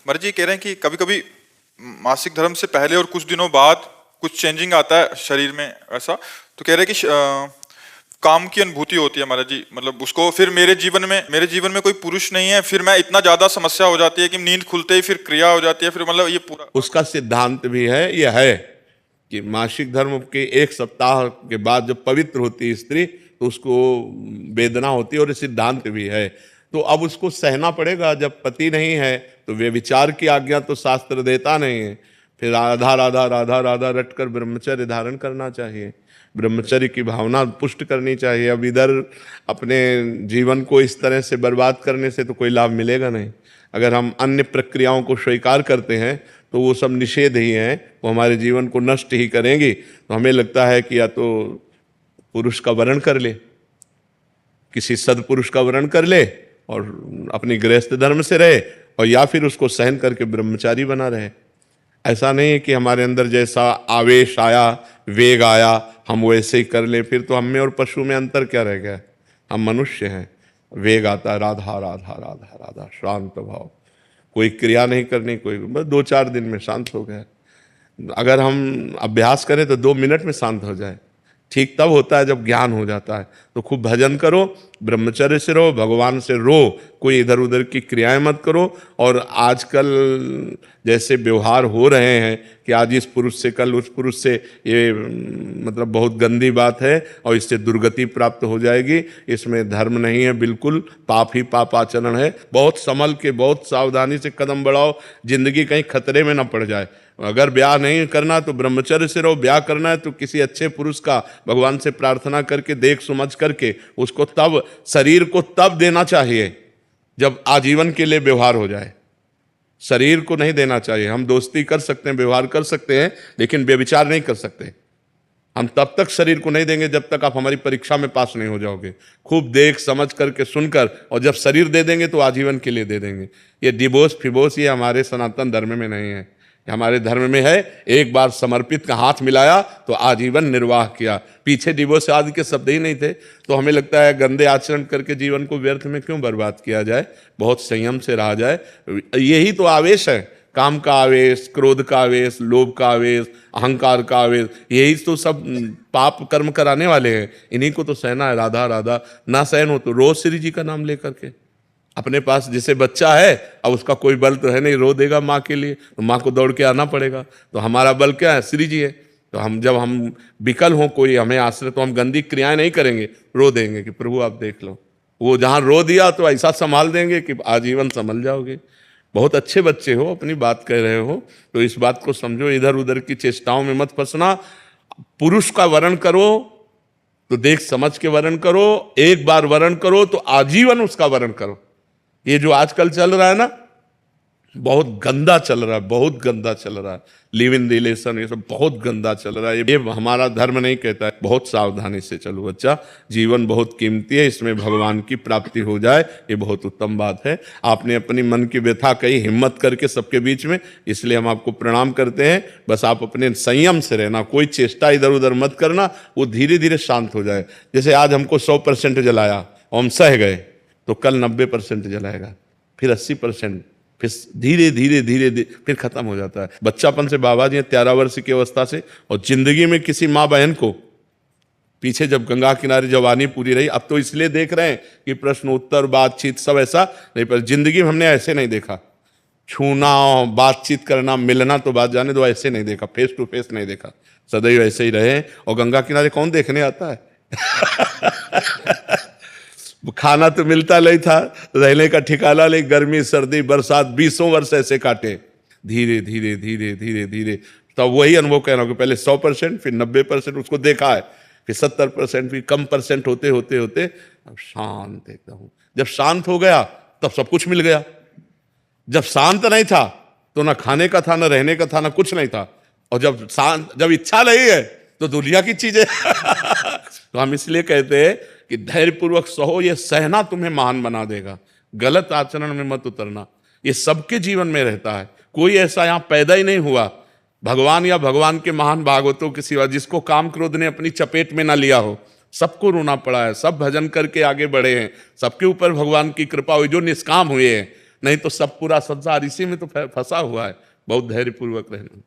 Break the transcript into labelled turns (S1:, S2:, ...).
S1: मर जी कह रहे हैं कि कभी कभी मासिक धर्म से पहले और कुछ दिनों बाद कुछ चेंजिंग आता है शरीर में ऐसा। तो कह रहे हैं कि काम की अनुभूति होती है महाराज जी, मतलब उसको फिर मेरे जीवन में कोई पुरुष नहीं है, फिर मैं इतना ज्यादा समस्या हो जाती है कि नींद खुलते ही फिर क्रिया हो जाती है, फिर मतलब ये पूरा
S2: उसका सिद्धांत भी है, यह है कि मासिक धर्म के 1 सप्ताह के बाद जब पवित्र होती है स्त्री तो उसको वेदना होती है, और सिद्धांत भी है। तो अब उसको सहना पड़ेगा। जब पति नहीं है तो वे विचार की आज्ञा तो शास्त्र देता नहीं है। फिर राधा राधा राधा राधा रटकर ब्रह्मचर्य धारण करना चाहिए, ब्रह्मचर्य की भावना पुष्ट करनी चाहिए। अब इधर अपने जीवन को इस तरह से बर्बाद करने से तो कोई लाभ मिलेगा नहीं। अगर हम अन्य प्रक्रियाओं को स्वीकार करते हैं तो वो सब निषेध ही हैं, वो हमारे जीवन को नष्ट ही करेंगी। तो हमें लगता है कि या तो पुरुष का वरण कर ले, किसी सदपुरुष का वरण कर ले और अपनी गृहस्थ धर्म से रहे, और या फिर उसको सहन करके ब्रह्मचारी बना रहे। ऐसा नहीं है कि हमारे अंदर जैसा आवेश आया, वेग आया, हम वैसे ही कर ले। फिर तो हम में और पशु में अंतर क्या रह गया? हम मनुष्य हैं, वेग आता है, राधा राधा राधा राधा, शांत भाव, कोई क्रिया नहीं करनी, कोई बस 2-4 दिन में शांत हो गया। अगर हम अभ्यास करें तो 2 मिनट में शांत हो जाए। ठीक तब होता है जब ज्ञान हो जाता है। तो खूब भजन करो, ब्रह्मचर्य से रहो, भगवान से रो, कोई इधर उधर की क्रियाएं मत करो। और आजकल जैसे व्यवहार हो रहे हैं कि आज इस पुरुष से कल उस पुरुष से, ये मतलब बहुत गंदी बात है और इससे दुर्गति प्राप्त हो जाएगी। इसमें धर्म नहीं है, बिल्कुल पाप ही पाप आचरण है। बहुत संभल के, बहुत सावधानी से कदम बढ़ाओ, जिंदगी कहीं खतरे में न पड़ जाए। अगर ब्याह नहीं करना तो ब्रह्मचर्य से रहो, ब्याह करना है तो किसी अच्छे पुरुष का भगवान से प्रार्थना करके, देख समझ करके उसको तब, शरीर को तब देना चाहिए जब आजीवन के लिए व्यवहार हो जाए। शरीर को नहीं देना चाहिए। हम दोस्ती कर सकते हैं, व्यवहार कर सकते हैं, लेकिन व्यभिचार नहीं कर सकते। हम तब तक शरीर को नहीं देंगे जब तक आप हमारी परीक्षा में पास नहीं हो जाओगे। खूब देख समझ करके, सुनकर, और जब शरीर दे देंगे तो आजीवन के लिए दे देंगे। ये डिवोर्स फिवोर्स ये हमारे सनातन धर्म में नहीं है। हमारे धर्म में है, एक बार समर्पित का हाथ मिलाया तो आजीवन निर्वाह किया। पीछे डिवोर्स आदि के शब्द ही नहीं थे। तो हमें लगता है गंदे आचरण करके जीवन को व्यर्थ में क्यों बर्बाद किया जाए, बहुत संयम से रहा जाए। यही तो आवेश है, काम का आवेश, क्रोध का आवेश, लोभ का आवेश, अहंकार का आवेश, यही तो सब पाप कर्म कराने वाले हैं। इन्हीं को तो सहना है। राधा राधा ना सहन हो तो रोज श्री जी का नाम लेकर के, अपने पास जैसे बच्चा है, अब उसका कोई बल तो है नहीं, रो देगा माँ के लिए तो माँ को दौड़ के आना पड़ेगा। तो हमारा बल क्या है? श्री जी है। तो हम जब हम विकल हों, कोई हमें आश्रय, तो हम गंदी क्रियाएं नहीं करेंगे, रो देंगे कि प्रभु आप देख लो। वो जहाँ रो दिया तो ऐसा संभाल देंगे कि आजीवन संभल जाओगे। बहुत अच्छे बच्चे हो, अपनी बात कह रहे हो तो इस बात को समझो, इधर उधर की चेष्टाओं में मत फंसना। पुरुष का वरण करो तो देख समझ के वरण करो, एक बार वरण करो तो आजीवन उसका वरण करो। ये जो आजकल चल रहा है ना, बहुत गंदा चल रहा है, बहुत गंदा चल रहा है। लिव इन रिलेशन, ये सब बहुत गंदा चल रहा है। ये हमारा धर्म नहीं कहता है। बहुत सावधानी से चलो बच्चा, जीवन बहुत कीमती है, इसमें भगवान की प्राप्ति हो जाए, ये बहुत उत्तम बात है। आपने अपनी मन की व्यथा कही हिम्मत करके सबके बीच में, इसलिए हम आपको प्रणाम करते हैं। बस आप अपने संयम से रहना, कोई चेष्टा इधर उधर मत करना, वो धीरे धीरे शांत हो जाए। जैसे आज हमको 100% जलाया और हम सह गए, तो कल 90% जलाएगा, फिर 80%, फिर धीरे धीरे धीरे धीरे फिर खत्म हो जाता है। बच्चापन से बाबा जी 13 वर्ष की अवस्था से, और जिंदगी में किसी माँ बहन को पीछे जब गंगा किनारे जवानी पूरी रही, अब तो इसलिए देख रहे हैं कि प्रश्न उत्तर बातचीत सब ऐसा नहीं, पर जिंदगी में हमने ऐसे नहीं देखा। छूना, बातचीत करना, मिलना तो बात जाने दो, ऐसे नहीं देखा, फेस टू फेस नहीं देखा। सदैव ऐसे ही रहे। और गंगा किनारे कौन देखने आता है? खाना तो मिलता नहीं था, रहने का ठिकाना नहीं, गर्मी सर्दी बरसात 20 वर्ष ऐसे काटे। धीरे धीरे धीरे धीरे धीरे तब वही अनुभव कह रहा हूँ कि पहले 100%, फिर 90% उसको देखा है, फिर 70%, फिर कम परसेंट होते होते होते अब शांत एकदम। जब शांत हो गया तब सब कुछ मिल गया। जब शांत नहीं था तो ना खाने का था, ना रहने का था, ना कुछ नहीं था। और जब इच्छा नहीं है तो दुनिया की चीजें तो हम इसलिए कहते हैं कि धैर्यपूर्वक सहो, ये सहना तुम्हें महान बना देगा। गलत आचरण में मत उतरना, ये सबके जीवन में रहता है। कोई ऐसा यहां पैदा ही नहीं हुआ भगवान या भगवान के महान भागवतों के सिवा जिसको काम क्रोध ने अपनी चपेट में ना लिया हो। सबको रोना पड़ा है, सब भजन करके आगे बढ़े हैं, सबके ऊपर भगवान की कृपा हुई जो निष्काम हुए हैं। नहीं तो सब पूरा संसार इसी में तो फंसा हुआ है, बहुत धैर्यपूर्वक रहना।